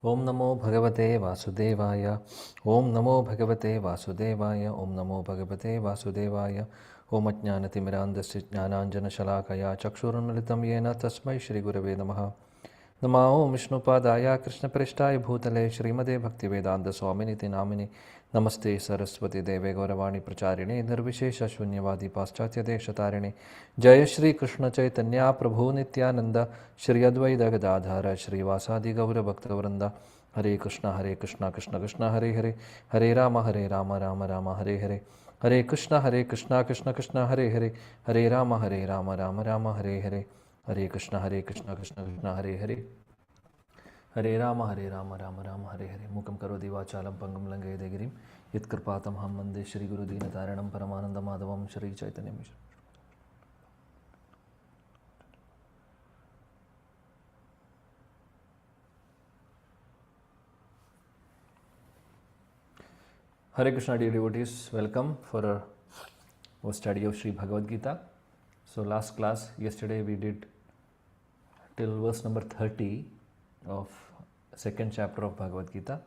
Om Namo Bhagavate Vasudevaya. Om Namo Bhagavate Vasudevaya. Om Namo Bhagavate Vasudevaya. Om Ajnanatimirandasya Jnananjana Shalakaya Chakshurunmilitam Yena Tasmai Shri Gurave Namaha. Namo Om Vishnupadaya Krishna Prishtaya Bhutale Srimade Bhaktivedanta Swaminiti Namini Namaste Saraswati Deve Gauravani Pracharine Nirvishesha Shunyavadi Paschatya Deshatarine Jaya Shri Krishna Chaitanya Prabhu Nityananda Shri Advaita Gadadhara Shri Vasadi Gaura Bhaktavranda Hare Krishna Krishna Krishna Hare Hare Hare Rama Rama Hare Hare Hare Krishna Krishna Krishna Hare Hare Hare Rama Rama Hare Hare Hare Krishna Krishna Krishna Hare Hare Hare Rama Rama Hare Hare Mukam Karoti Vachalam Pangam Langayedagirim Yatkarpatam Ham Mande Shri Guru Dina Taranam Paramananda Madhavam Shri Chaitanya Mishra. Hare Krishna dear devotees, welcome for our study of Sri Bhagavad Gita. So last class, yesterday we did till verse number 30 of second chapter of Bhagavad Gita.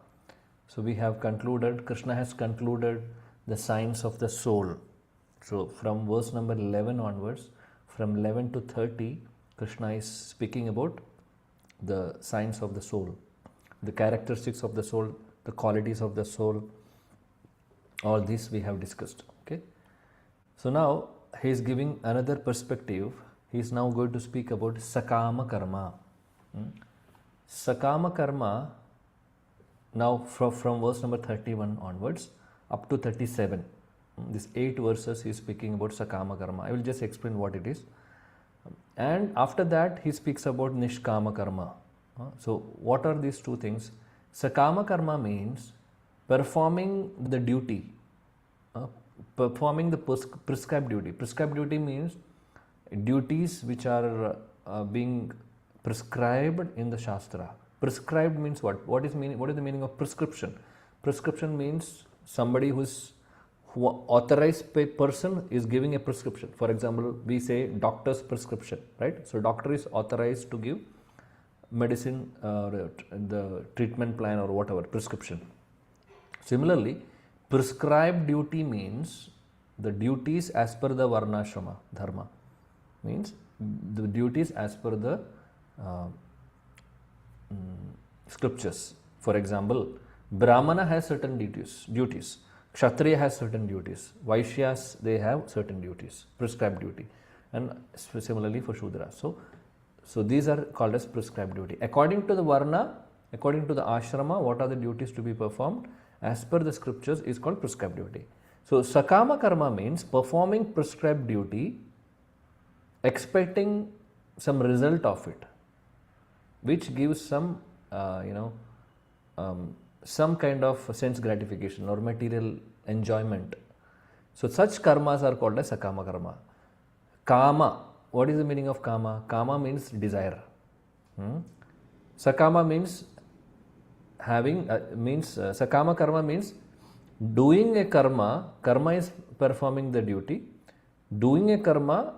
So we have concluded, Krishna has concluded the signs of the soul. So from verse number 11 onwards, from 11 to 30, Krishna is speaking about the signs of the soul, the characteristics of the soul, the qualities of the soul. All this we have discussed. Okay. So now he is giving another perspective. He is now going to speak about Sakama Karma. Sakama Karma, now from verse number 31 onwards up to 37. These 8 verses he is speaking about Sakama Karma. I will just explain what it is. And after that he speaks about Nishkama Karma. So what are these two things? Sakama Karma means performing the duty, performing the prescribed duty. Prescribed duty means duties which are being prescribed in the Shastra. Prescribed means what? What is the meaning of prescription? Prescription means somebody who authorized person is giving a prescription. For example, we say doctor's prescription, right? So doctor is authorized to give medicine, the treatment plan or whatever, prescription. Similarly, prescribed duty means the duties as per the Varnashrama Dharma, means the duties as per the scriptures. For example, Brahmana has certain duties, Kshatriya has certain duties, Vaishyas they have certain duties, prescribed duty, and similarly for Shudra. So these are called as prescribed duty. According to the Varna, according to the Ashrama, what are the duties to be performed as per the scriptures is called prescribed duty. So Sakama Karma means performing prescribed duty, expecting some result of it, which gives some some kind of sense gratification or material enjoyment. So such karmas are called as Sakama Karma. Kama, what is the meaning of Kama? Kama means desire. Sakama means having, Sakama Karma means doing a karma. Karma is performing the duty, doing a karma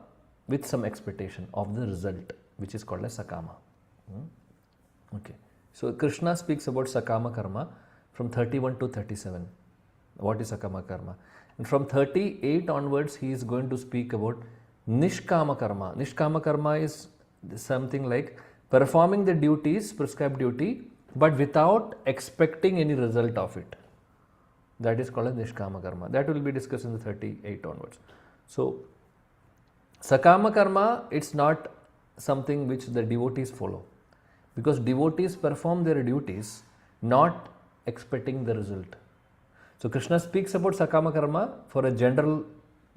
with some expectation of the result, which is called as Sakama. Okay. So Krishna speaks about Sakama Karma from 31 to 37. What is Sakama Karma? And from 38 onwards, he is going to speak about Nishkama Karma. Nishkama Karma is something like performing the duties, prescribed duty, but without expecting any result of it. That is called as Nishkama Karma. That will be discussed in the 38 onwards. So Sakama Karma, it's not something which the devotees follow, because devotees perform their duties not expecting the result. So Krishna speaks about Sakama Karma for a general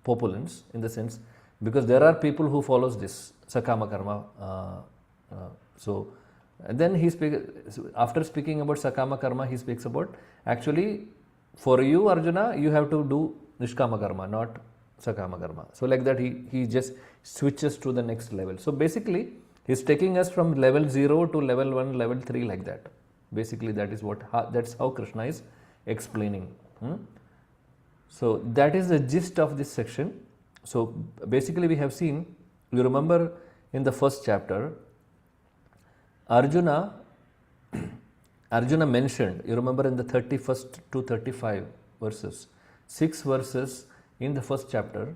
populace, in the sense, because there are people who follows this Sakama Karma. And then he after speaking about Sakama Karma, he speaks about, actually for you Arjuna, you have to do Nishkama Karma, not Sakama Karma. So like that he just switches to the next level. So basically he's taking us from level 0 to level 1, level 3, like that. Basically that is that's how Krishna is explaining. So that is the gist of this section. So basically we have seen, you remember in the first chapter, Arjuna Arjuna mentioned, you remember in the 31st to 35 verses, 6 verses in the first chapter,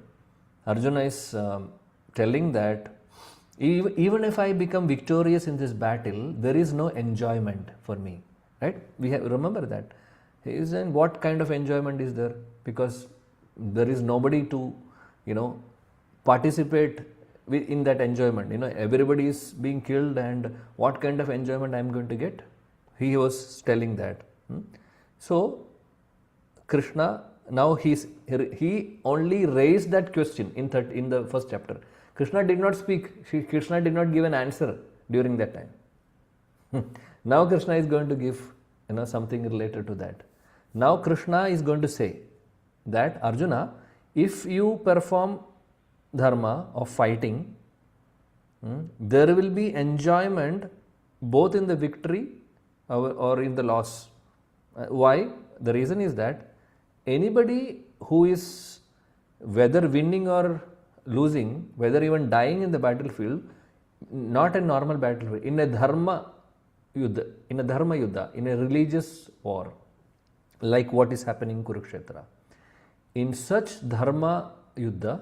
Arjuna is telling that even if I become victorious in this battle, there is no enjoyment for me. Right? We have remember that. He is saying, what kind of enjoyment is there? Because there is nobody to, participate in that enjoyment. Everybody is being killed, and what kind of enjoyment I am going to get? He was telling that. So Krishna, now he only raised that question in the first chapter. Krishna did not speak. Krishna did not give an answer during that time. Now Krishna is going to give something related to that. Now Krishna is going to say that Arjuna, if you perform dharma of fighting, there will be enjoyment both in the victory or in the loss. Why? The reason is that anybody who is whether winning or losing, whether even dying in the battlefield, not a normal battlefield, in a dharma yuddha, in a religious war, like what is happening in Kurukshetra. In such dharma yuddha,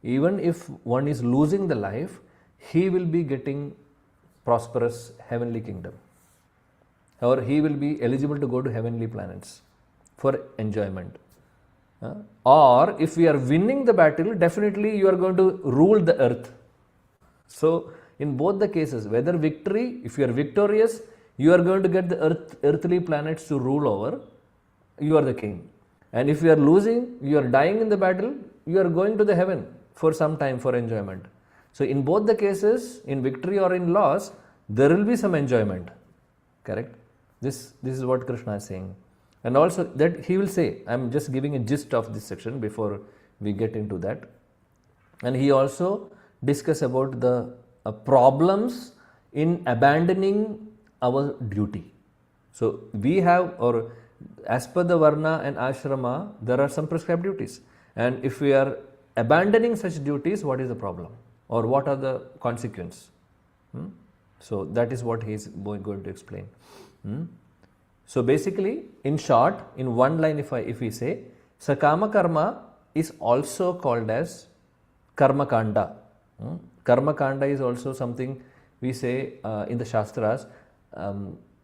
even if one is losing the life, he will be getting prosperous heavenly kingdom, or he will be eligible to go to heavenly planets for enjoyment. Or if we are winning the battle, definitely you are going to rule the earth. So in both the cases, whether victory, if you are victorious, you are going to get the earthly planets to rule over, you are the king. And if you are losing, you are dying in the battle, you are going to the heaven for some time for enjoyment. So in both the cases, in victory or in loss, there will be some enjoyment. Correct? This is what Krishna is saying. And also that he will say, I am just giving a gist of this section before we get into that. And he also discuss about the problems in abandoning our duty. So we have, or as per the varna and ashrama, there are some prescribed duties. And if we are abandoning such duties, what is the problem? Or what are the consequences? So that is what he is going to explain. So basically, in short, in one line, if we say, Sakama karma is also called as karma kanda. Karma kanda is also something we say in the Shastras.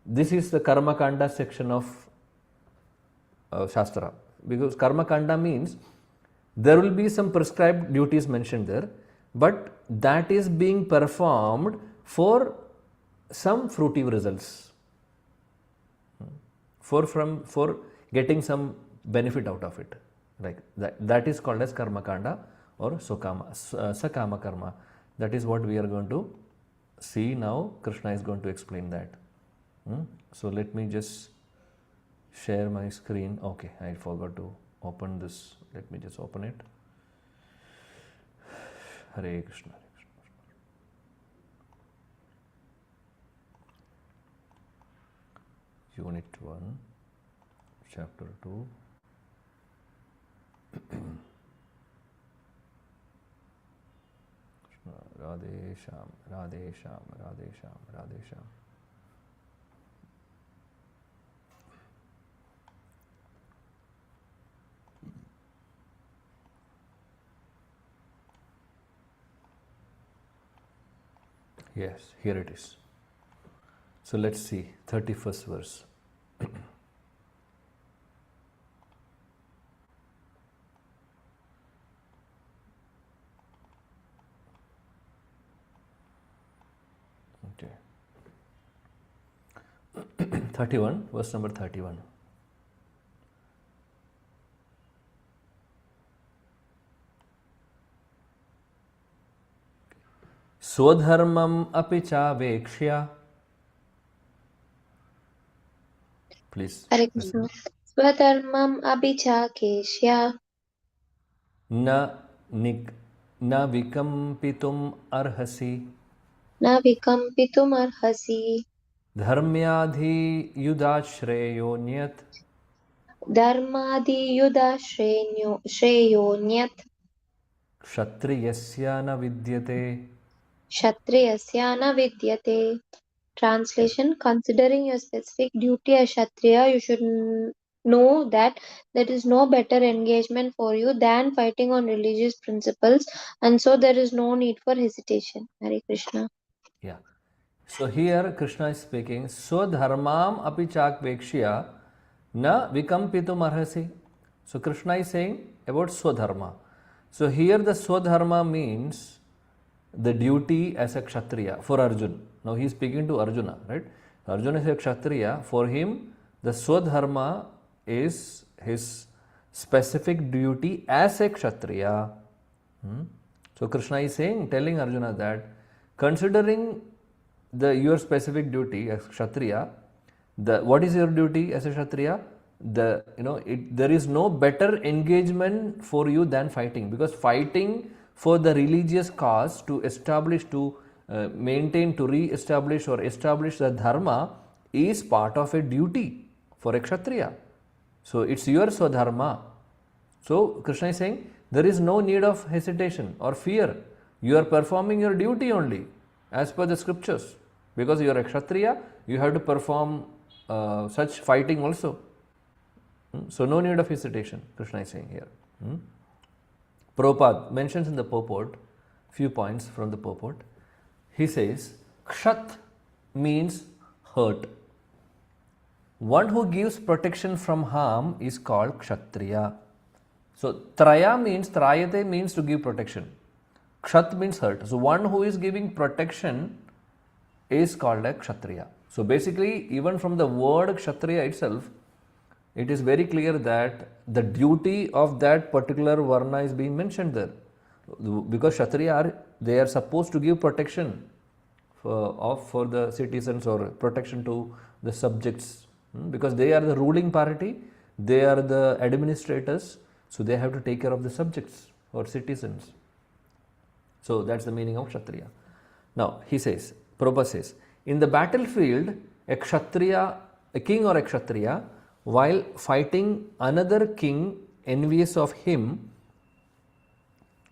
This is the karma kanda section of Shastra, because karma kanda means there will be some prescribed duties mentioned there, but that is being performed for some fruitive results, for getting some benefit out of it. Like that is called as karma kanda or sakama karma. That is what we are going to see now. Krishna is going to explain that. So let me just share my screen. Okay, I forgot to open this. Let me just open it. Hare Krishna. Unit 1, Chapter 2. Radhe Sham, Radhe Sham, Radhe Sham, Radhe Sham. Yes, here it is. So let's see, 31st verse. Okay. 31, verse number 31. Swadharmam api chavekshya. Please. Hare Krishna. Swadharmam abhichakeshya Na vikampitum arhasi. na vikampitum arhasi Dharmyadhi yudashreyo nyat. dharmadi yuda shreyonyat Kshatriyasya na vidyate. kshatriyasya na vidyate. Translation: considering your specific duty as Kshatriya, you should know that there is no better engagement for you than fighting on religious principles, and so there is no need for hesitation. Hare Krishna. Yeah. So here Krishna is speaking, Swadharmam api chakvekshya na vikampitum arhasi. So Krishna is saying about Swadharma. So here the Swadharma means the duty as a Kshatriya for Arjuna. Now he is speaking to Arjuna, right? Arjuna is a Kshatriya. For him, the Swadharma is his specific duty as a Kshatriya. So Krishna is saying, telling Arjuna that considering your specific duty as Kshatriya, what is your duty as a Kshatriya? There is no better engagement for you than fighting, because fighting for the religious cause to establish, to maintain, to re-establish or establish the dharma is part of a duty for a Kshatriya. So it's your Swadharma. So Krishna is saying there is no need of hesitation or fear. You are performing your duty only as per the scriptures. Because you are a Kshatriya, you have to perform such fighting also. So no need of hesitation, Krishna is saying here. Prabhupada mentions in the purport, few points from the purport. He says, Kshat means hurt. One who gives protection from harm is called Kshatriya. So Traya means, Trayate means to give protection. Kshat means hurt. So one who is giving protection is called a Kshatriya. So basically, even from the word Kshatriya itself, it is very clear that the duty of that particular Varna is being mentioned there. Because Kshatriya, they are supposed to give protection for the citizens or protection to the subjects. Because they are the ruling party, they are the administrators, so they have to take care of the subjects or citizens. So that's the meaning of Kshatriya. Now he says, Prabhupada says, in the battlefield, a Kshatriya, a king or a Kshatriya, while fighting another king envious of him,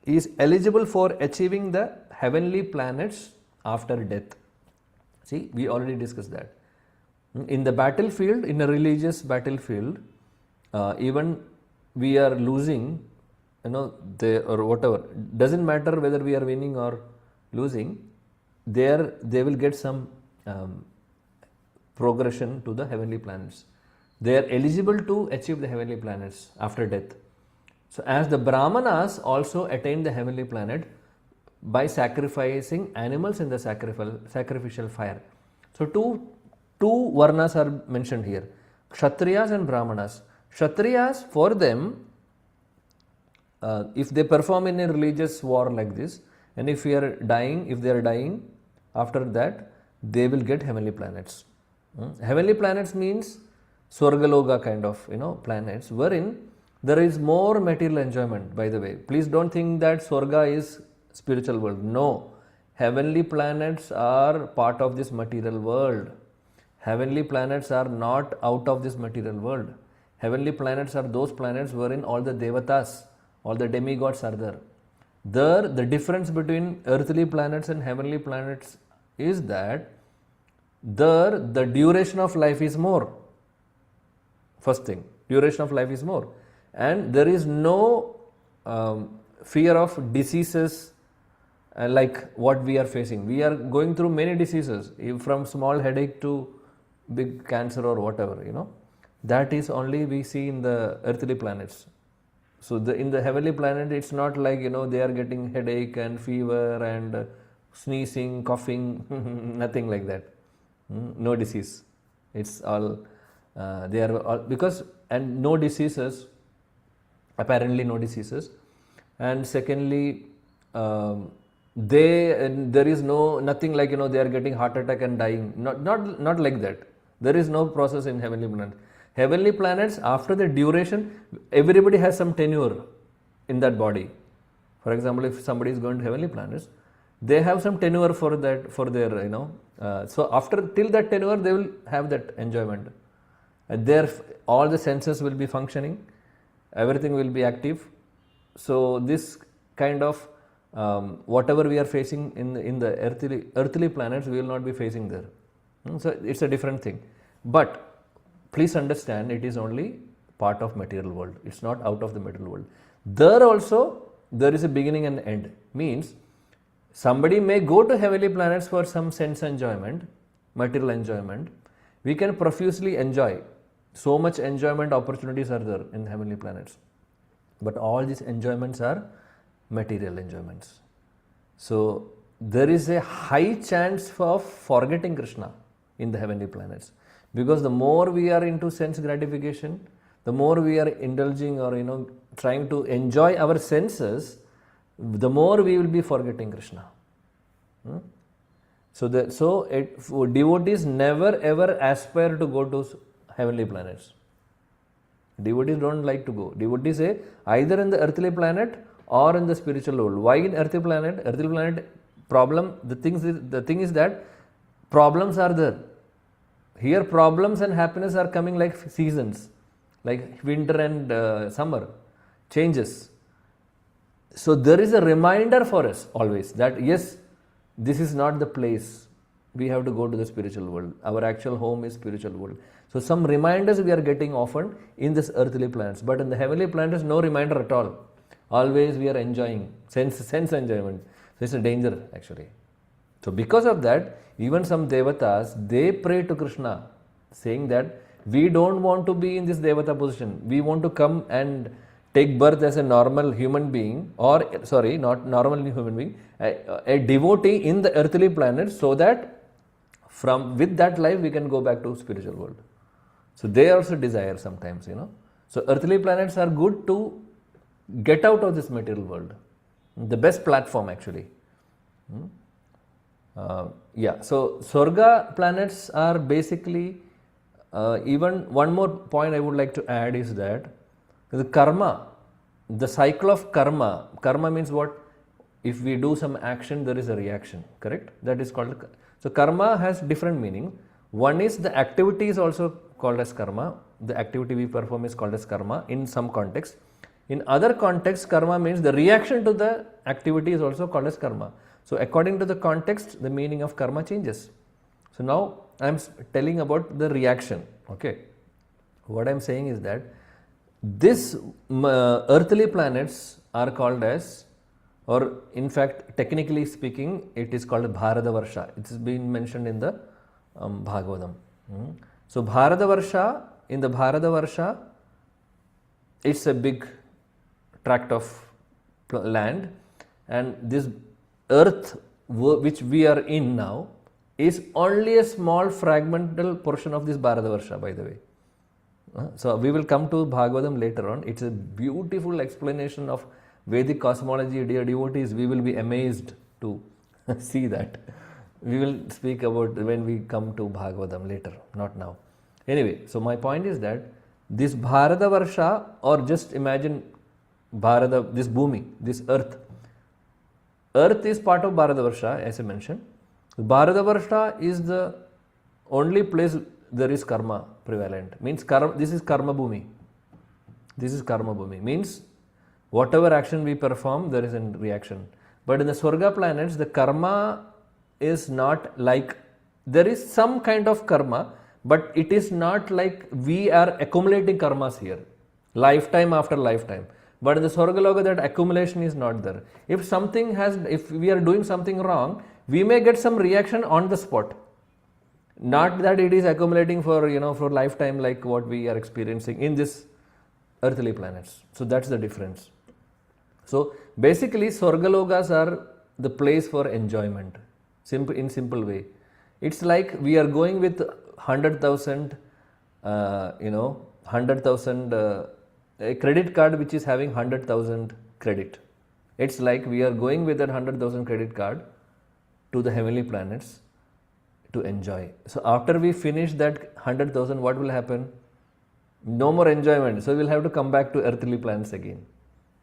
is eligible for achieving the heavenly planets after death. See, we already discussed that. In the battlefield, in a religious battlefield, even we are losing, or whatever, doesn't matter whether we are winning or losing, they will get some progression to the heavenly planets. They are eligible to achieve the heavenly planets after death. So as the Brahmanas also attain the heavenly planet by sacrificing animals in the sacrificial fire. So two Varnas are mentioned here, Kshatriyas and Brahmanas. Kshatriyas, for them, if they perform in a religious war like this, and if they are dying, after that, they will get heavenly planets. Heavenly planets means Swargaloka kind of planets, wherein there is more material enjoyment. By the way, please don't think that Swarga is spiritual world. No, heavenly planets are part of this material world. Heavenly planets are not out of this material world. Heavenly planets are those planets wherein all the devatas, all the demigods are there. There, the difference between earthly planets and heavenly planets is that there the duration of life is more. First thing, duration of life is more. And there is no fear of diseases like what we are facing. We are going through many diseases, from small headache to big cancer or whatever, That is only we see in the earthly planets. So in the heavenly planet, it's not like, they are getting headache and fever and sneezing, coughing, nothing like that. No disease. It's all, they are all, because, and no diseases, apparently no diseases. And secondly, there is nothing like, they are getting heart attack and dying. Not like that. There is no process in heavenly planet. Heavenly planets, after the duration, everybody has some tenure in that body. For example, if somebody is going to heavenly planets, they have some tenure for that, for their, so till that tenure, they will have that enjoyment. And there, all the senses will be functioning, everything will be active. So this kind of, whatever we are facing in the earthly planets, we will not be facing there. So it's a different thing. But please understand, it is only part of material world. It's not out of the material world. There also, there is a beginning and end. Means, somebody may go to heavenly planets for some sense enjoyment, material enjoyment. We can profusely enjoy. So much enjoyment opportunities are there in heavenly planets. But all these enjoyments are material enjoyments. So there is a high chance of forgetting Krishna in the heavenly planets, because the more we are into sense gratification, the more we are indulging or trying to enjoy our senses, the more we will be forgetting Krishna. So devotees never ever aspire to go to heavenly planets. Devotees don't like to go. Devotees say either in the earthly planet or in the spiritual world. Why in earthly planet? Earthly planet problem. The thing is that problems are there. Here problems and happiness are coming like seasons, like winter and summer changes. So there is a reminder for us always that yes, this is not the place. We have to go to the spiritual world. Our actual home is spiritual world. So some reminders we are getting often in this earthly planets, but in the heavenly planets no reminder at all. Always we are enjoying sense enjoyment. So it's a danger actually. So because of that, even some devatas, they pray to Krishna saying that we don't want to be in this devata position. We want to come and take birth as a normal human being, or sorry, not normal human being, a devotee in the earthly planet, so that with that life we can go back to spiritual world. So they also desire sometimes, So earthly planets are good to get out of this material world. The best platform actually. So Swarga planets are basically, even one more point I would like to add is that the karma, the cycle of karma means what? If we do some action, there is a reaction, correct? That is called, so karma has different meaning. One is the activity is also called as karma. The activity we perform is called as karma in some context. In other contexts, karma means the reaction to the activity is also called as karma. So according to the context, the meaning of karma changes. So now I am telling about the reaction. Okay. What I am saying is that this earthly planets are called as, or in fact technically speaking it is called Bharatavarsha. It has been mentioned in the Bhagavatam. So Bharatavarsha, in the Bharatavarsha, it's a big tract of land, and this earth which we are in now is only a small fragmental portion of this Bharatavarsha, by the way. So we will come to Bhagavatam later on. It's a beautiful explanation of Vedic cosmology, dear devotees. We will be amazed to see that. We will speak about when we come to Bhagavatam later, not now. Anyway, so my point is that this Bharatavarsha, or just imagine this Bhumi, this earth. Earth is part of Bharatavarsha, as I mentioned. Bharatavarsha is the only place there is karma prevalent. Means karma, this is karma bhumi. This is karma bhumi. Means whatever action we perform, there is a reaction. But in the Swarga planets, the karma is not like, there is some kind of karma, but it is not like we are accumulating karmas here, lifetime after lifetime. But in the Swargaloka, that accumulation is not there. If we are doing something wrong, we may get some reaction on the spot. Not that it is accumulating for lifetime like what we are experiencing in this earthly planets. So that's the difference. So basically Swargalokas are the place for enjoyment, in simple way. It's like we are going with 100,000, a credit card which is having 100,000 credit. It's like we are going with that 100,000 credit card to the heavenly planets to enjoy. So after we finish that 100,000, what will happen? No more enjoyment. So we'll have to come back to earthly planets again.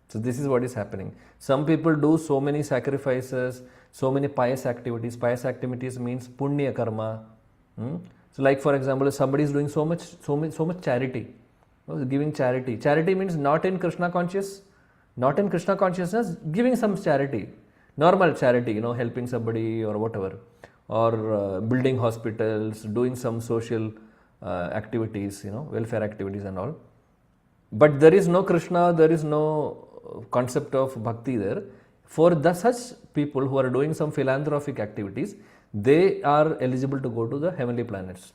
So this is what is happening. Some people do so many sacrifices, so many pious activities. Pious activities means punya karma. So like for example, if somebody is doing so much charity, giving charity. Charity means not in Krishna consciousness, giving some charity, normal charity, helping somebody or whatever. or building hospitals, doing some social activities, welfare activities and all. But there is no Krishna, there is no concept of bhakti there. For such people who are doing some philanthropic activities, they are eligible to go to the heavenly planets.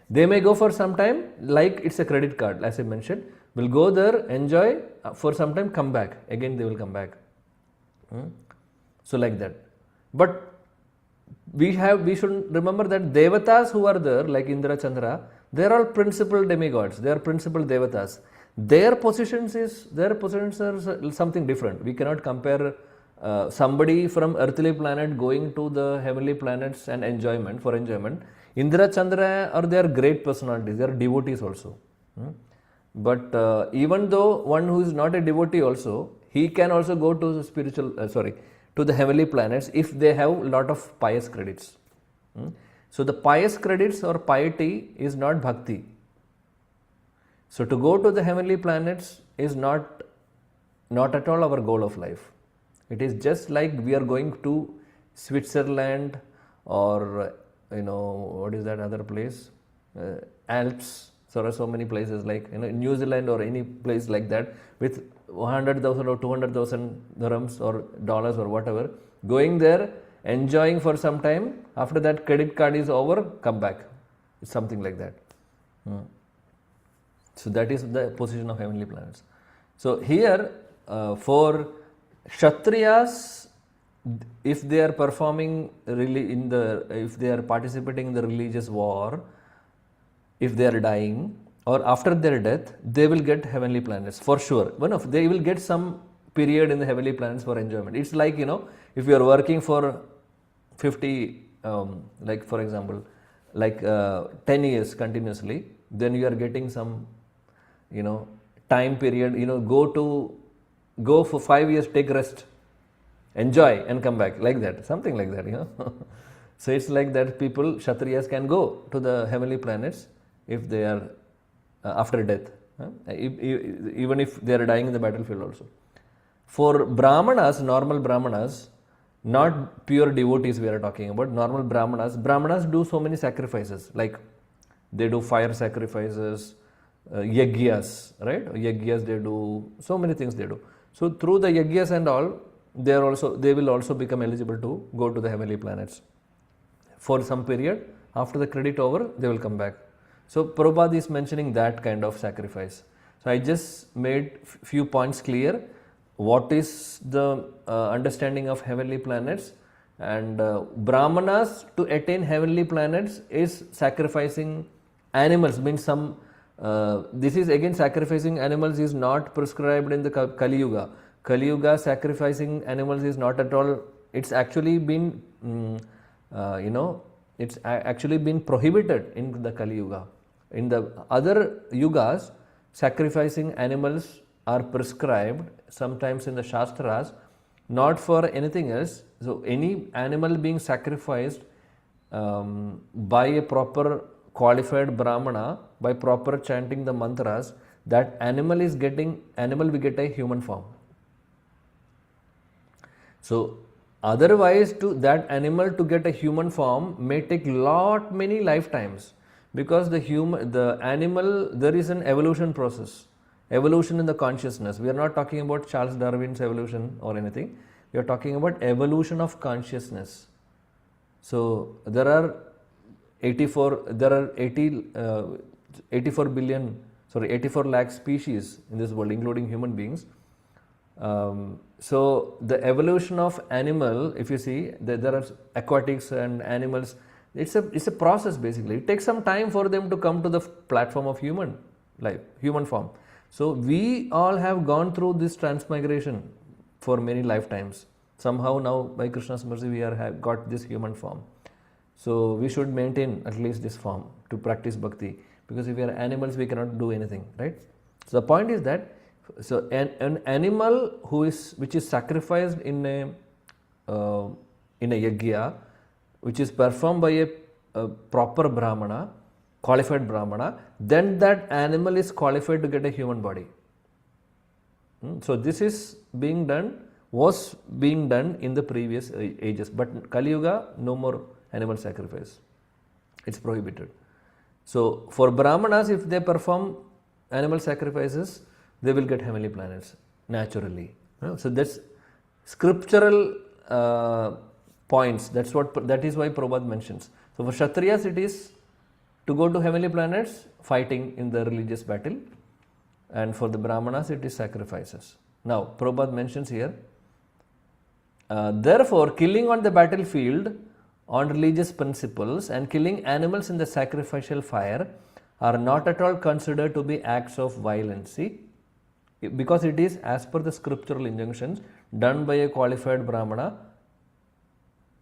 They may go for some time, like it's a credit card, as I mentioned. Will go there, enjoy for some time, come back. Again, they will come back. So like that. But we should remember that devatas who are there, like Indra, Chandra, they are all principal demigods. They are principal devatas. Their positions are something different. We cannot compare somebody from earthly planet going to the heavenly planets and enjoyment. Indra, Chandra they are great personalities. They are devotees also. But even though one who is not a devotee also, he can also go to the to the heavenly planets if they have a lot of pious credits. So the pious credits or piety is not bhakti. So to go to the heavenly planets is not at all our goal of life. It is just like we are going to Switzerland or what is that other place? Alps. So there are so many places like New Zealand or any place like that with 100,000 or 200,000 dirhams or dollars or whatever. Going there, enjoying for some time. After that, credit card is over, come back. It's something like that. So that is the position of heavenly planets. So here, for Kshatriyas, if they are performing if they are participating in the religious war, if they are dying or after their death, they will get heavenly planets for sure. They will get some period in the heavenly planets for enjoyment. It's like if you are working for 50, like for example, 10 years continuously, then you are getting some time period. Go for 5 years, take rest, enjoy and come back, like that, something like that. So it's like that people, Kshatriyas, can go to the heavenly planets if they are after death, even if they are dying in the battlefield also. For Brahmanas, normal Brahmanas, not pure devotees we are talking about, normal Brahmanas do so many sacrifices, like they do fire sacrifices, yagyas, right? Yagyas, they do so many things they do. So through the yagyas and all, they will also become eligible to go to the heavenly planets for some period. After the credit over, they will come back. So Prabhupada is mentioning that kind of sacrifice. So I just made few points clear. What is the understanding of heavenly planets? And Brahmanas, to attain heavenly planets, is sacrificing animals. Means this is again, sacrificing animals is not prescribed in the Kali Yuga. Kali Yuga, sacrificing animals is not at all. It's actually been it's actually been prohibited in the Kali Yuga. In the other yugas, sacrificing animals are prescribed sometimes in the Shastras, not for anything else. So any animal being sacrificed by a proper qualified Brahmana, by proper chanting the mantras, that animal will get a human form. So otherwise, to that animal to get a human form may take many lifetimes, because the animal, there is an evolution process, evolution in the consciousness. We are not talking about Charles Darwin's evolution or anything. We are talking about evolution of consciousness. So there are 84 lakh species in this world, including human beings. So the evolution of animal, if you see, there are aquatics and animals. It's a process basically. It takes some time for them to come to the platform of human life, human form. So we all have gone through this transmigration for many lifetimes. Somehow now, by Krishna's mercy, we have got this human form. So we should maintain at least this form to practice bhakti, because if we are animals, we cannot do anything, right? So the point is that, so an animal which is sacrificed in a yagya, which is performed by a proper Brahmana, qualified Brahmana, then that animal is qualified to get a human body. So this is was being done in the previous ages, but Kali Yuga, no more animal sacrifice. It's prohibited. So for Brahmanas, if they perform animal sacrifices, they will get heavenly planets naturally. So that's scriptural points. That is why Prabhupada mentions. So for Kshatriyas, it is to go to heavenly planets, fighting in the religious battle, and for the Brahmanas, it is sacrifices. Now Prabhupada mentions here, therefore, killing on the battlefield on religious principles and killing animals in the sacrificial fire are not at all considered to be acts of violence. See, because it is as per the scriptural injunctions done by a qualified Brahmana,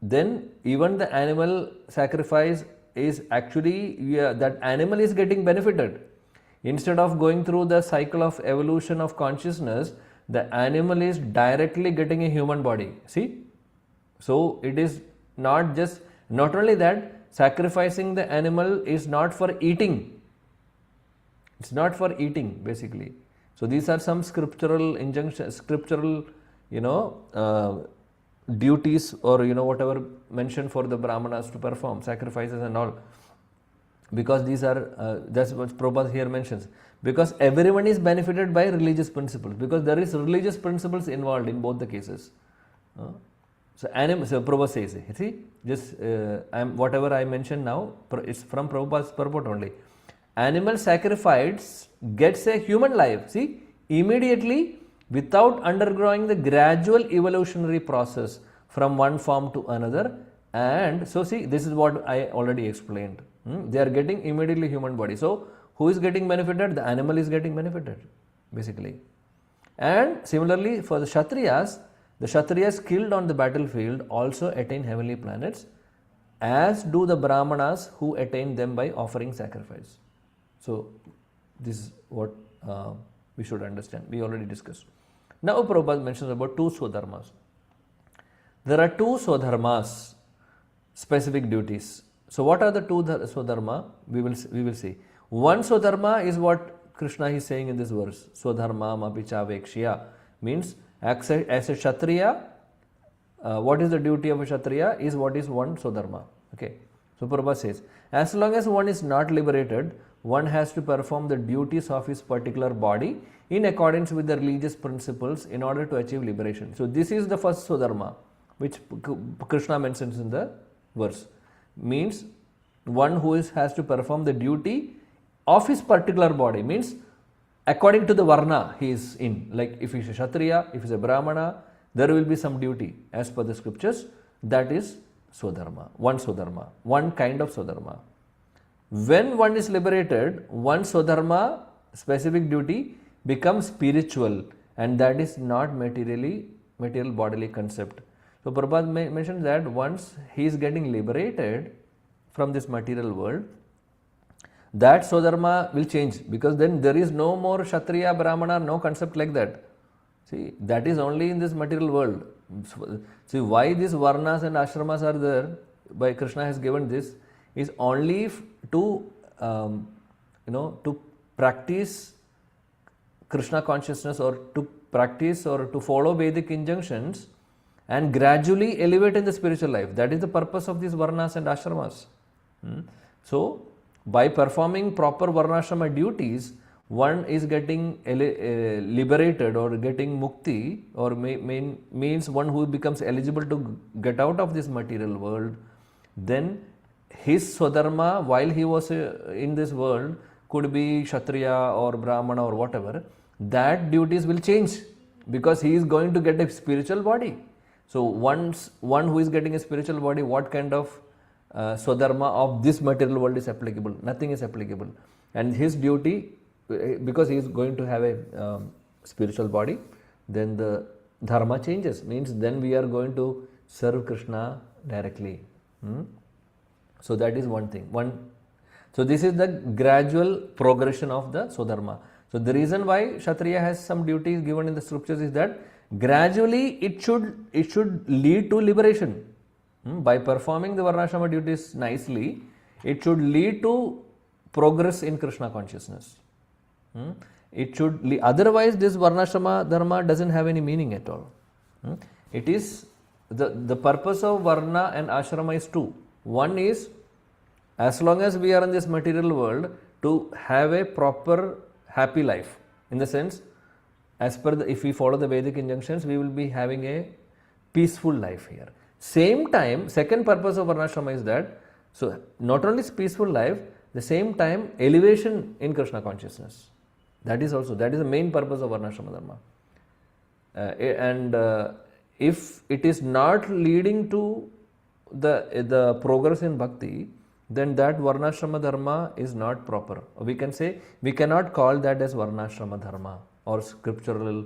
then even the animal sacrifice is actually, that animal is getting benefited. Instead of going through the cycle of evolution of consciousness, the animal is directly getting a human body. See? So it is not only that, sacrificing the animal is not for eating. It's not for eating basically. So these are some scriptural injunctions, scriptural, duties, or whatever mentioned for the Brahmanas to perform sacrifices and all. Because these are, that's what Prabhupada here mentions. Because everyone is benefited by religious principles. Because there is religious principles involved in both the cases. So Prabhupada says, see, just whatever I mentioned now, it's from Prabhupada's purport only. Animal sacrifice gets a human life, see, immediately without undergoing the gradual evolutionary process from one form to another. And so see, this is what I already explained. They are getting immediately human body. So who is getting benefited? The animal is getting benefited basically. And similarly for the Kshatriyas killed on the battlefield also attain heavenly planets, as do the Brahmanas who attain them by offering sacrifice. So this is what we should understand. We already discussed. Now Prabhupada mentions about two Swadharmas. There are two Swadharmas, specific duties. So what are the two Swadharma? We will see. One Swadharma is what Krishna is saying in this verse. Swadharma mapi chavekshya, means as a Kshatriya, what is the duty of a Kshatriya is what is one Swadharma. Okay. So Prabhupada says, as long as one is not liberated, one has to perform the duties of his particular body in accordance with the religious principles in order to achieve liberation. So this is the first Swadharma which Krishna mentions in the verse. Means one who has to perform the duty of his particular body, means according to the varna he is in. Like if he is a Kshatriya, if he is a Brahmana, there will be some duty as per the scriptures. That is Swadharma, one kind of Swadharma. When one is liberated, one Swadharma, specific duty, becomes spiritual, and that is not material bodily concept. So Prabhupada mentioned that once he is getting liberated from this material world, that Swadharma will change, because then there is no more Kshatriya, Brahmana, no concept like that. See, that is only in this material world. See, why these Varnas and Ashramas are there, by Krishna has given this, is only to practice Krishna consciousness, or to practice or to follow Vedic injunctions and gradually elevate in the spiritual life. That is the purpose of these Varnas and Ashramas. So, by performing proper Varnashrama duties, one is getting liberated or getting mukti, or means one who becomes eligible to get out of this material world. Then his Swadharma, while he was in this world, could be Kshatriya or Brahmana or whatever, that duties will change, because he is going to get a spiritual body. So once one who is getting a spiritual body, what kind of Swadharma of this material world is applicable? Nothing is applicable. And his duty, because he is going to have a spiritual body, then the dharma changes. Means then we are going to serve Krishna directly. So that is one thing. So this is the gradual progression of the Swadharma. So the reason why Kshatriya has some duties given in the scriptures is that gradually it should lead to liberation. By performing the Varnashrama duties nicely, it should lead to progress in Krishna consciousness. It should otherwise this Varnashrama dharma doesn't have any meaning at all. It is the purpose of Varna and Ashrama is two. One is, as long as we are in this material world, to have a proper happy life. In the sense, as per the, if we follow the Vedic injunctions, we will be having a peaceful life here. Same time, second purpose of Varnashrama is that, so not only peaceful life, the same time elevation in Krishna consciousness. That is the main purpose of Varnashrama Dharma. And if it is not leading to the progress in bhakti, then that Varnashrama Dharma is not proper. We can say, we cannot call that as Varnashrama Dharma or scriptural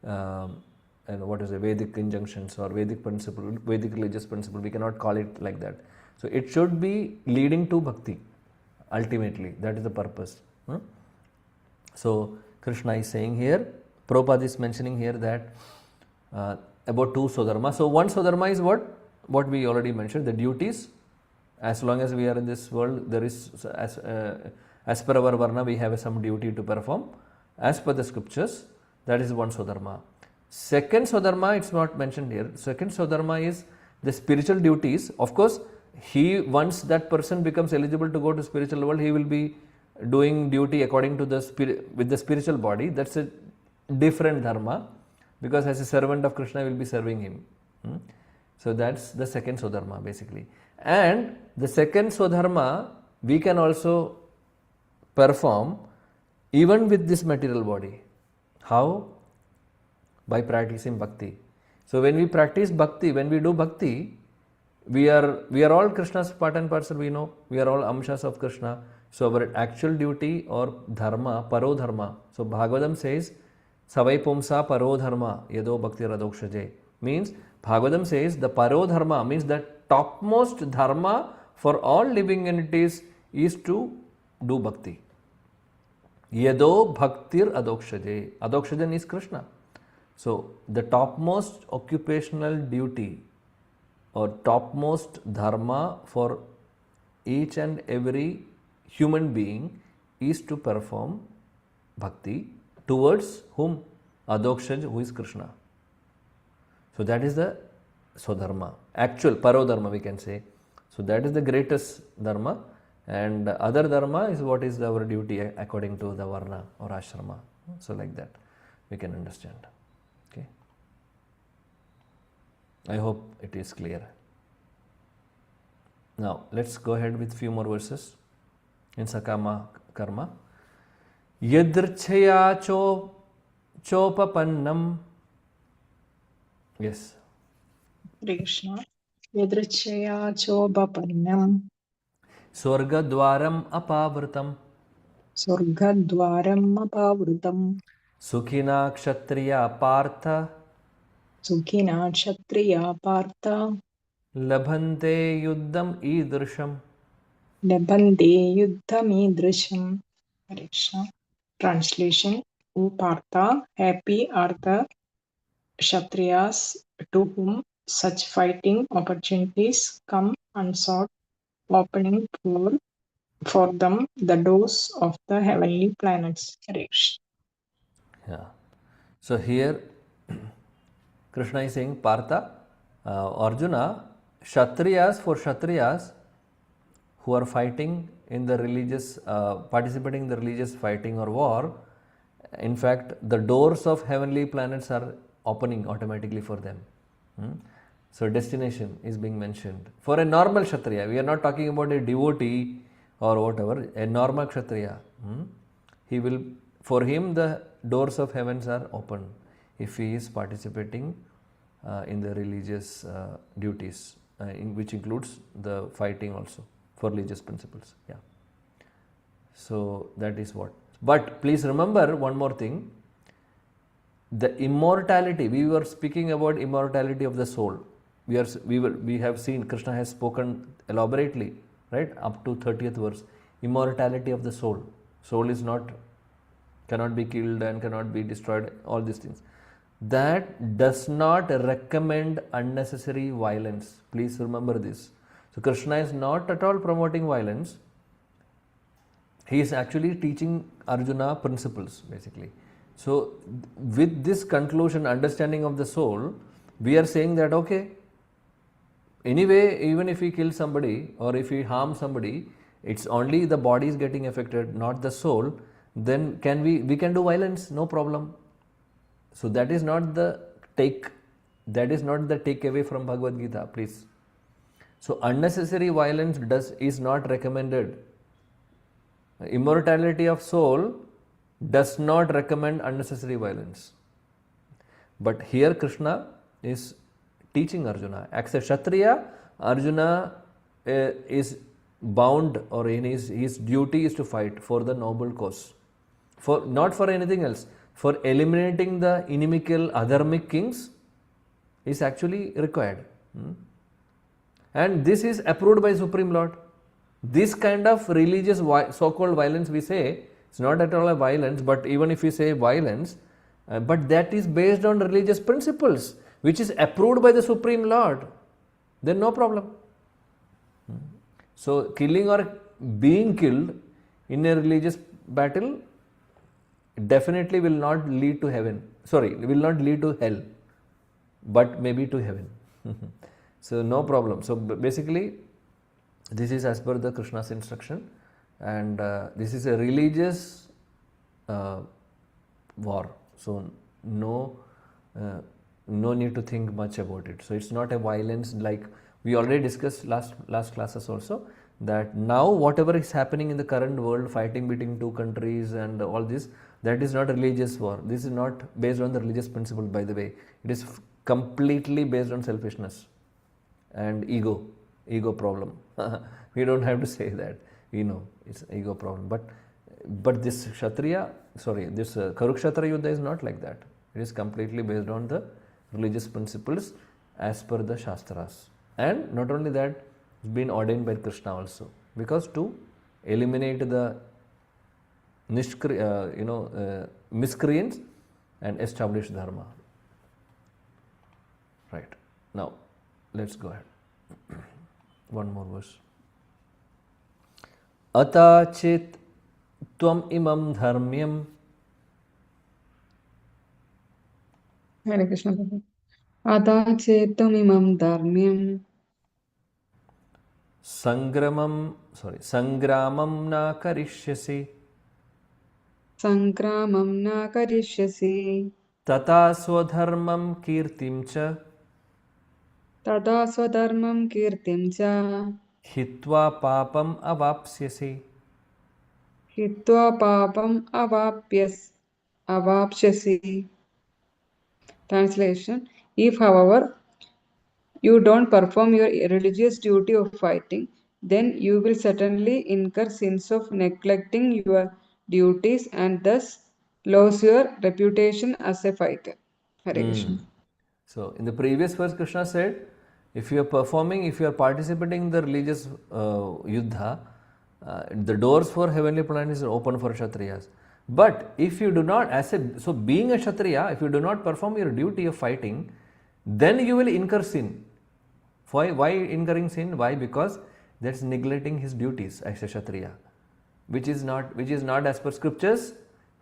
and what is a Vedic injunctions or Vedic principle, Vedic religious principle. We cannot call it like that. So it should be leading to bhakti ultimately. That is the purpose. So Krishna is saying here, Prabhupada is mentioning here that about two Swadharma. So one Swadharma is what we already mentioned, the duties. As long as we are in this world, there is, as per our Varna, we have some duty to perform. As per the scriptures, that is one Swadharma. Second Swadharma, it's not mentioned here. Second Swadharma is the spiritual duties. Of course, once that person becomes eligible to go to spiritual world, he will be doing duty according to the spirit, with the spiritual body. That's a different dharma, because as a servant of Krishna, will be serving him. So that's the second Swadharma basically. And the second Swadharma we can also perform even with this material body. How? By practicing bhakti. So when we practice bhakti, when we do bhakti, we are all Krishna's part and parcel, we know. We are all amshas of Krishna. So our actual duty or dharma, paro dharma. So Bhagavatam says, Savai pumsa paro dharma yado bhakti radokshaje. Means Bhagavatam says the paro dharma means the topmost dharma for all living entities is to do bhakti. Yado bhaktir adokshaje. Adokshajan is Krishna. So the topmost occupational duty or topmost dharma for each and every human being is to perform bhakti towards whom? Adokshaj, who is Krishna. So that is the Swadharma, actual paro dharma we can say. So that is the greatest dharma, and other dharma is what is our duty according to the varna or ashrama. So like that we can understand. Okay. I hope it is clear. Now let's go ahead with few more verses in Sakama Karma. Yadrchaya chopapannam. Yes. Hare Krishna. Yadrichaya chobapannam Swargadwaram apavritam surgadwaram apavrutam Sukhina kshatriya partha sukhina kshatriya partha labhante yuddham idrisham. labhante yuddhamidrisham. Hare Krishna. Translation: O Partha, happy are the Kshatriyas to whom such fighting opportunities come unsought, opening for them the doors of the heavenly planets. Hare Krishna. Yeah. So here Krishna is saying, Partha, Arjuna, Kshatriyas, for Kshatriyas who are fighting in the religious, participating in the religious fighting or war, in fact, the doors of heavenly planets are opening automatically for them. So destination is being mentioned. For a normal Kshatriya, we are not talking about a devotee or whatever, a normal Kshatriya, he will, for him the doors of heavens are open if he is participating in the religious duties, which includes the fighting also for religious principles. Yeah. So that is what. But please remember one more thing. The immortality, we were speaking about immortality of the soul. We have seen, Krishna has spoken elaborately, right, up to 30th verse. Immortality of the soul. Soul is cannot be killed and cannot be destroyed, all these things. That does not recommend unnecessary violence. Please remember this. So Krishna is not at all promoting violence. He is actually teaching Arjuna principles basically. So with this conclusion, understanding of the soul, we are saying that okay, anyway, even if we kill somebody or if we harm somebody, it's only the body is getting affected, not the soul. Then we can do violence, no problem. So that is not the takeaway from Bhagavad Gita, please. So unnecessary violence is not recommended. Immortality of soul does not recommend unnecessary violence. But here Krishna is teaching Arjuna. As a Kshatriya, Arjuna is bound, or in his duty is to fight for the noble cause. Not for anything else. For eliminating the inimical, adharmic kings is actually required. And this is approved by Supreme Lord. This kind of religious so-called violence we say, it's not at all a violence, but even if we say violence, but that is based on religious principles, which is approved by the Supreme Lord, then no problem. So killing or being killed in a religious battle definitely will not lead to heaven. Will not lead to hell, but maybe to heaven. So no problem. So basically, this is as per the Krishna's instruction, and this is a religious war. So no need to think much about it. So it's not a violence like we already discussed last classes also, that now whatever is happening in the current world, fighting between two countries and all this, that is not a religious war. This is not based on the religious principle, by the way. It is completely based on selfishness and ego problem. We don't have to say that, it's ego problem. But this Kshatriya, this Kurukshetra Yuddha is not like that. It is completely based on the religious principles as per the Shastras. And not only that, it's been ordained by Krishna also, because to eliminate the miscreants and establish dharma. Right. Now, let's go ahead. One more verse. Ata chit tvam imam dharmyam. Hare Krishna Prabhu. Ada chetamimam dharmyam Sangramam na karishyasi. Sankramam na karishyasi Tata swadharmam kirtim cha. Tada swadharmam kirtim cha Hitva papam avapsyasi. Hitva papam avapsyasi. Translation: If, however, you don't perform your religious duty of fighting, then you will certainly incur sins of neglecting your duties and thus lose your reputation as a fighter. Hare Krishna. So in the previous verse, Krishna said, if you are participating in the religious yuddha, the doors for heavenly planets are open for Kshatriyas. But if you do not, being a Kshatriya, if you do not perform your duty of fighting, then you will incur sin. Why incurring sin? Why? Because that's neglecting his duties as a Kshatriya, which is not as per scriptures.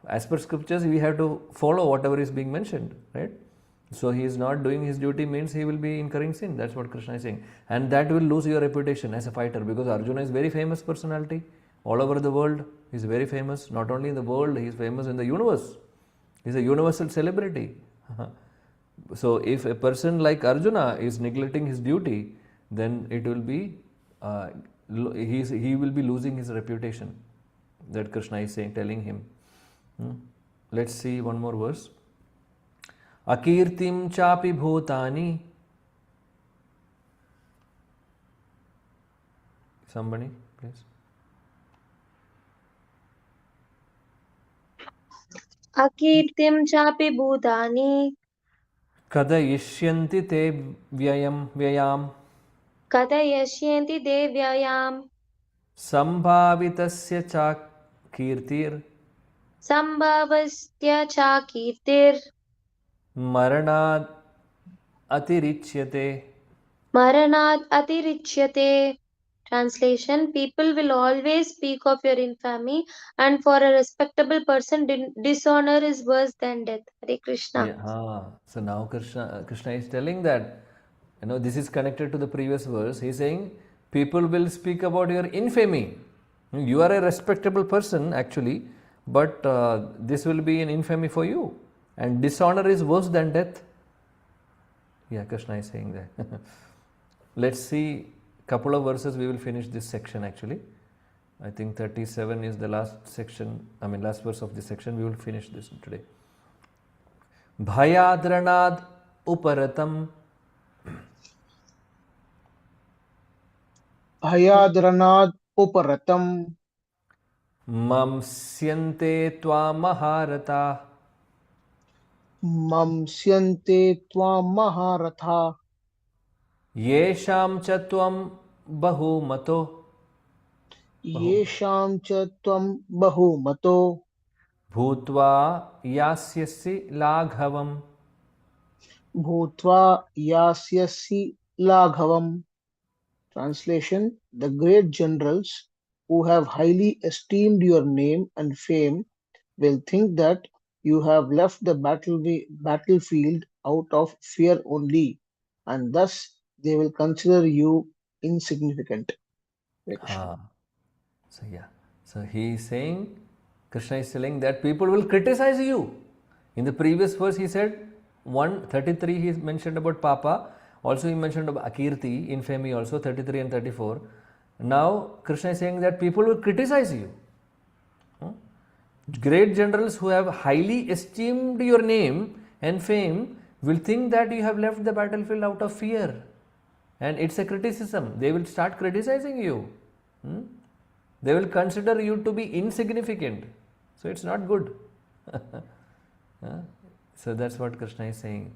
As per scriptures, we have to follow whatever is being mentioned, right? So he is not doing his duty means he will be incurring sin. That's what Krishna is saying. And that will lose your reputation as a fighter, because Arjuna is very famous personality. All over the world, he is very famous. Not only in the world, he is famous in the universe. He is a universal celebrity. So if a person like Arjuna is neglecting his duty, then it will be, he will be losing his reputation. That Krishna is telling him. Let's see one more verse. Akirtim chapi bhutani. Somebody, please. Akirtim chapi bhutani Kadayishyanti te vyayam. Kadayashyanti devyayam Sambhavitasya cha kirtir. Sambhavastya cha kirtir Maranad atirichyate. Maranat atirichyate. Translation: People will always speak of your infamy, and for a respectable person, dishonor is worse than death. Hare Krishna. Yeah. So now Krishna is telling that this is connected to the previous verse. He's saying people will speak about your infamy. You are a respectable person actually, but this will be an infamy for you, and dishonor is worse than death. Yeah, Krishna is saying that. Let's see couple of verses. We will finish this section actually. I think 37 is the last section. Last verse of this section. We will finish this today. Bhayadranad uparatam Bhayadranaad uparatam mamsyante tva maharata mamsyante twam maharatha yesham cha tvam bahumato yesham cha tvam bahumato bhutva yasyasi laghavam. bhutva yasyasi laghavam. Translation: The great generals who have highly esteemed your name and fame will think that you have left the battlefield out of fear only, and thus they will consider you insignificant. Hare Krishna. So yeah, so he is saying, Krishna is telling that people will criticize you. In the previous verse he said 133 he mentioned about Papa, also he mentioned about Akirti, infamy also 33 and 34. Now Krishna is saying that people will criticize you. Great generals who have highly esteemed your name and fame will think that you have left the battlefield out of fear, and it's a criticism. They will start criticizing you. They will consider you to be insignificant. So it's not good. So that's what Krishna is saying.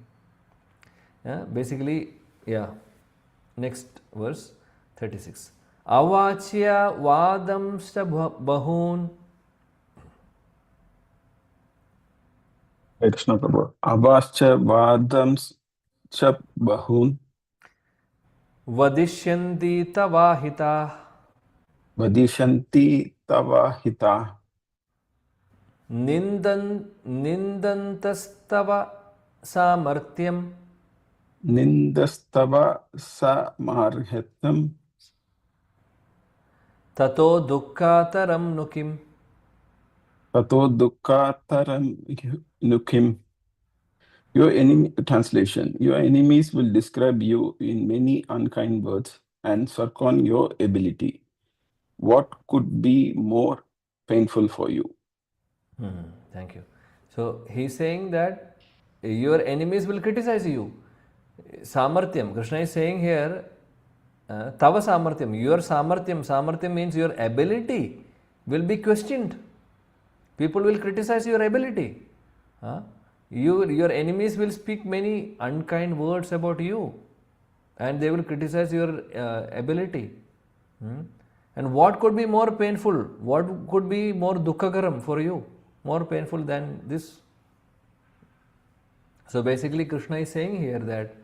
Basically, next verse 36. Avachya vadam bahun. Krishna Prabhu. Avascha vadams cha bahun Vadishyanti tavahita. vadishanti tavahita Nindantastava samartyam. nindastava samarhatam Tato dukkataram nukim. tato dukkataram nukim. Your enemy translation. Your enemies will describe you in many unkind words and circumvent your ability. What could be more painful for you? Thank you. So he's saying that your enemies will criticize you. Samartyam. Krishna is saying here, Tava Samartyam, your Samartyam. Samartyam means your ability will be questioned. People will criticize your ability. Your enemies will speak many unkind words about you, and they will criticize your ability. And what could be more painful? What could be more dukkakaram for you? More painful than this? So basically Krishna is saying here that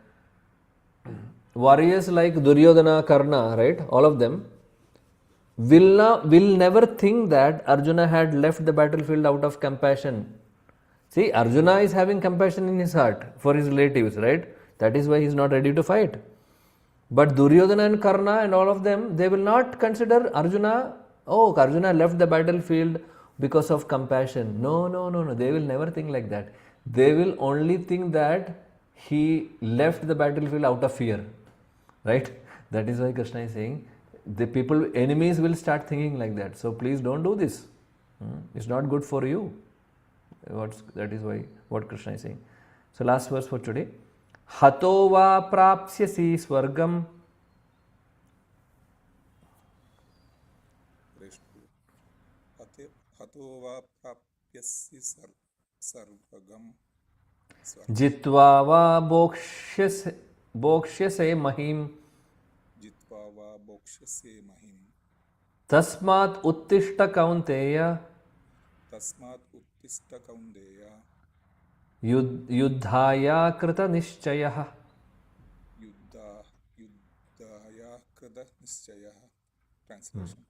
warriors like Duryodhana, Karna, right, all of them will never think that Arjuna had left the battlefield out of compassion. See, Arjuna is having compassion in his heart for his relatives, right? That is why he is not ready to fight. But Duryodhana and Karna and all of them, they will not consider Arjuna, oh, Arjuna left the battlefield because of compassion. No. They will never think like that. They will only think that he left the battlefield out of fear. Right? That is why Krishna is saying, the people, enemies will start thinking like that. So please don't do this. It's not good for you. That is why what Krishna is saying. So last verse for today. Hato va prapsyasi swargam. Hato va prapyasi sarvagam. Jitva va bokshyase mahim. Jitva va bokshase mahim. Tasmat uttishta kaunteya. Tasmat uttista kaundeya. Yuddhaya krita nishchayah. Yuddhaya krita nishchayah. Translation.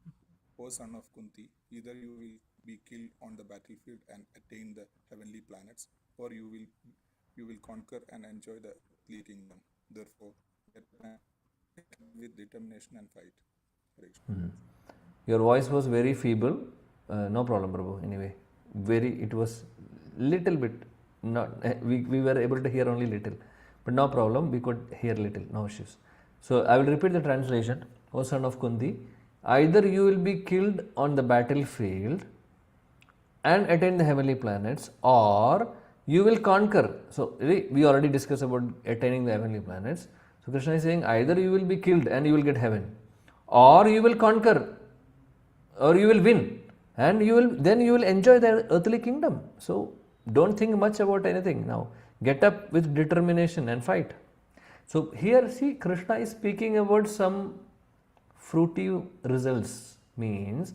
O son of Kunti, either you will be killed on the battlefield and attain the heavenly planets, or you will conquer and enjoy the earthly kingdom. Therefore, with determination and fight. Hare Krishna. Your voice was very feeble. No problem, Prabhu. Anyway, it was little bit. Not we were able to hear only little, but no problem. We could hear little. No issues. So I will repeat the translation. O son of Kunti, either you will be killed on the battlefield and attain the heavenly planets, or you will conquer. So we already discussed about attaining the heavenly planets. So Krishna is saying either you will be killed and you will get heaven, or you will conquer, or you will win, and you will enjoy the earthly kingdom. So don't think much about anything now. Get up with determination and fight. So here see, Krishna is speaking about some fruity results. Means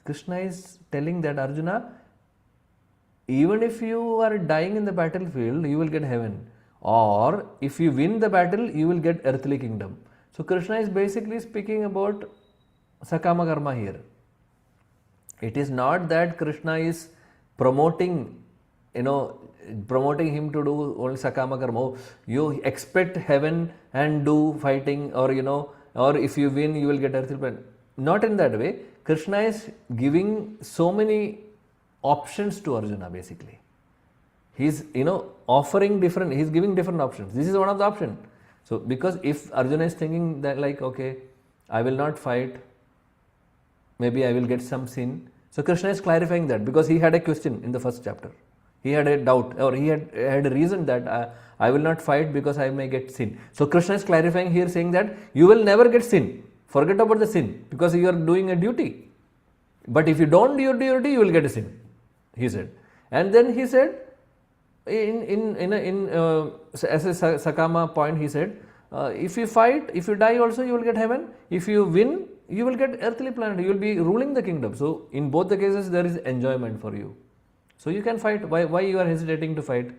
Krishna is telling that Arjuna, even if you are dying in the battlefield, you will get heaven, or if you win the battle, you will get earthly kingdom. So Krishna is basically speaking about sakama karma here. It is not that Krishna is promoting, promoting him to do only sakama karma. Oh, you expect heaven and do fighting, or or if you win, you will get earthly planet. Not in that way. Krishna is giving so many options to Arjuna basically. He's offering different, he's giving different options. This is one of the options. So because if Arjuna is thinking that like, okay, I will not fight, maybe I will get some sin. So Krishna is clarifying that, because he had a question in the first chapter. He had a doubt, or he had a reason that I will not fight because I may get sin. So Krishna is clarifying here, saying that you will never get sin. Forget about the sin, because you are doing a duty. But if you don't do your duty, you will get a sin, he said. And then he said, as a sakama point, he said, if you fight, if you die also, you will get heaven. If you win, you will get earthly planet. You will be ruling the kingdom. So in both the cases, there is enjoyment for you. So you can fight. Why you are hesitating to fight?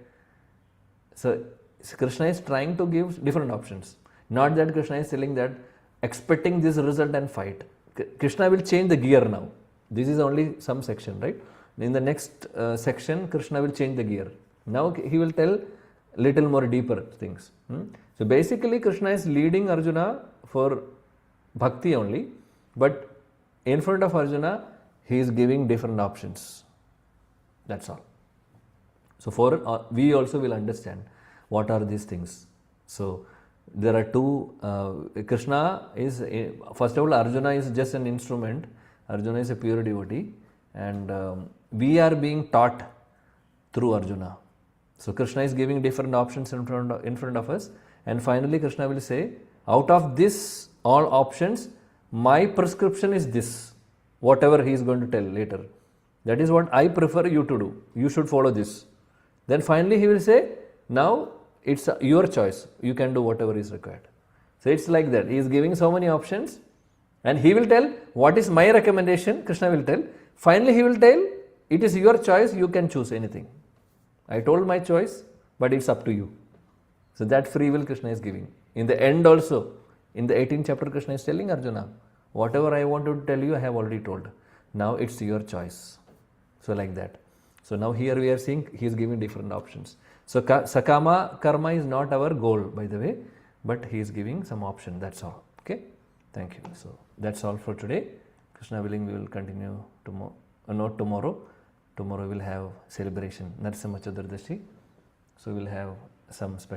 So Krishna is trying to give different options. Not that Krishna is telling that expecting this result and fight. Krishna will change the gear now. This is only some section, right? In the next section, Krishna will change the gear. Now he will tell little more deeper things. So basically, Krishna is leading Arjuna for bhakti only, but in front of Arjuna, he is giving different options. That's all. So for we also will understand what are these things. So there are two. Krishna is, first of all, Arjuna is just an instrument. Arjuna is a pure devotee, and we are being taught through Arjuna. So Krishna is giving different options in front of us, and finally Krishna will say, out of this all options, my prescription is this. Whatever he is going to tell later, that is what I prefer you to do. You should follow this. Then finally he will say, now it's your choice. You can do whatever is required. So it's like that. He is giving so many options, and he will tell what is my recommendation. Krishna will tell. Finally he will tell, it is your choice. You can choose anything. I told my choice, but it's up to you. So that free will Krishna is giving. In the end also, in the 18th chapter, Krishna is telling Arjuna, whatever I want to tell you, I have already told. Now it's your choice. So like that. So now here we are seeing he is giving different options. So sakama karma is not our goal, by the way, but he is giving some option. That's all. Okay. Thank you. So that's all for today. Krishna willing, we will continue tomorrow. Not tomorrow. Tomorrow we will have celebration, Narasimha Chaturdashi. So we will have some special